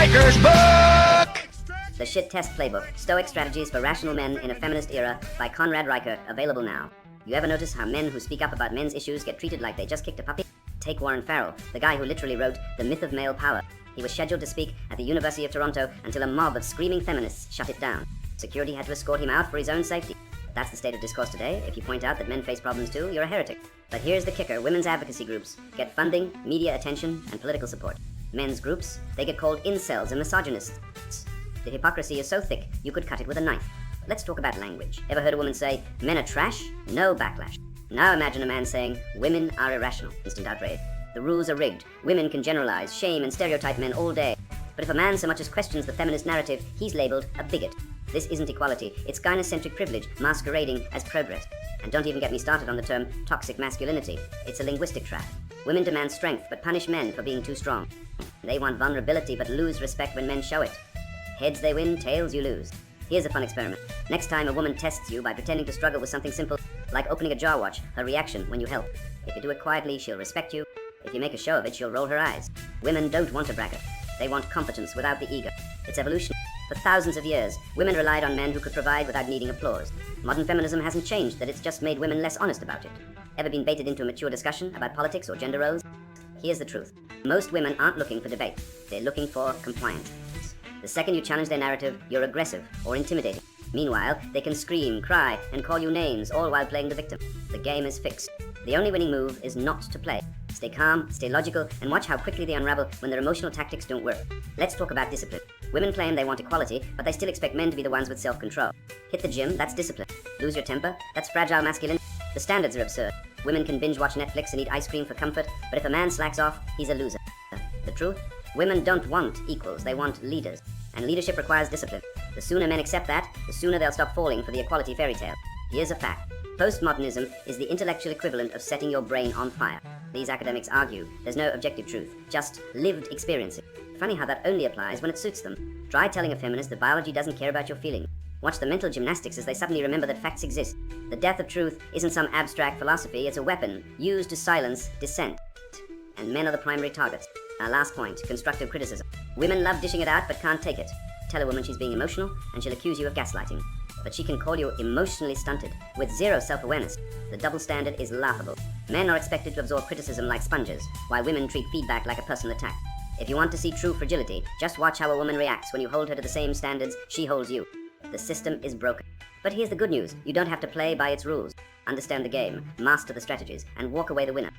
Maker's Book! The Shit Test Playbook, Stoic Strategies for Rational Men in a Feminist Era by Conrad Reichert, available now. You ever notice how men who speak up about men's issues get treated like they just kicked a puppy? Take Warren Farrell, the guy who literally wrote The Myth of Male Power. He was scheduled to speak at the University of Toronto until a mob of screaming feminists shut it down. Security had to escort him out for his own safety. That's the state of discourse today. If you point out that men face problems too, you're a heretic. But here's the kicker: women's advocacy groups get funding, media attention, and political support. Men's groups, they get called incels and misogynists. The hypocrisy is so thick, you could cut it with a knife. Let's talk about language. Ever heard a woman say, "Men are trash"? No backlash. Now imagine a man saying, "Women are irrational." Instant outrage. The rules are rigged. Women can generalize, shame, and stereotype men all day. But if a man so much as questions the feminist narrative, he's labeled a bigot. This isn't equality. It's gynocentric privilege masquerading as progress. And don't even get me started on the term toxic masculinity. It's a linguistic trap. Women demand strength but punish men for being too strong. They want vulnerability but lose respect when men show it. Heads they win, tails you lose. Here's a fun experiment. Next time a woman tests you by pretending to struggle with something simple, like opening a jar watch, her reaction when you help. If you do it quietly, she'll respect you. If you make a show of it, she'll roll her eyes. Women don't want a braggart. They want competence without the ego. It's evolution. For thousands of years, women relied on men who could provide without needing applause. Modern feminism hasn't changed, that it's just made women less honest about it. Ever been baited into a mature discussion about politics or gender roles? Here's the truth. Most women aren't looking for debate. They're looking for compliance. The second you challenge their narrative, you're aggressive or intimidating. Meanwhile, they can scream, cry, and call you names, all while playing the victim. The game is fixed. The only winning move is not to play. Stay calm, stay logical, and watch how quickly they unravel when their emotional tactics don't work. Let's talk about discipline. Women claim they want equality, but they still expect men to be the ones with self-control. Hit the gym, that's discipline. Lose your temper, that's fragile masculinity. The standards are absurd. Women can binge-watch Netflix and eat ice cream for comfort, but if a man slacks off, he's a loser. The truth? Women don't want equals, they want leaders. And leadership requires discipline. The sooner men accept that, the sooner they'll stop falling for the equality fairy tale. Here's a fact. Postmodernism is the intellectual equivalent of setting your brain on fire. These academics argue there's no objective truth, just lived experiencing. Funny how that only applies when it suits them. Try telling a feminist that biology doesn't care about your feelings. Watch the mental gymnastics as they suddenly remember that facts exist. The death of truth isn't some abstract philosophy, it's a weapon used to silence dissent. And men are the primary targets. Our last point, constructive criticism. Women love dishing it out but can't take it. Tell a woman she's being emotional and she'll accuse you of gaslighting. But she can call you emotionally stunted, with zero self-awareness. The double standard is laughable. Men are expected to absorb criticism like sponges, while women treat feedback like a personal attack. If you want to see true fragility, just watch how a woman reacts when you hold her to the same standards she holds you. The system is broken. But here's the good news. You don't have to play by its rules. Understand the game, master the strategies, and walk away the winner.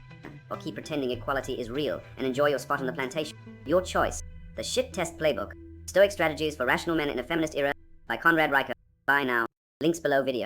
Or keep pretending equality is real and enjoy your spot on the plantation. Your choice. The Shit Test Playbook, Stoic Strategies for Rational Men in a Feminist Era by Conrad Reichert. Buy now. Links below video.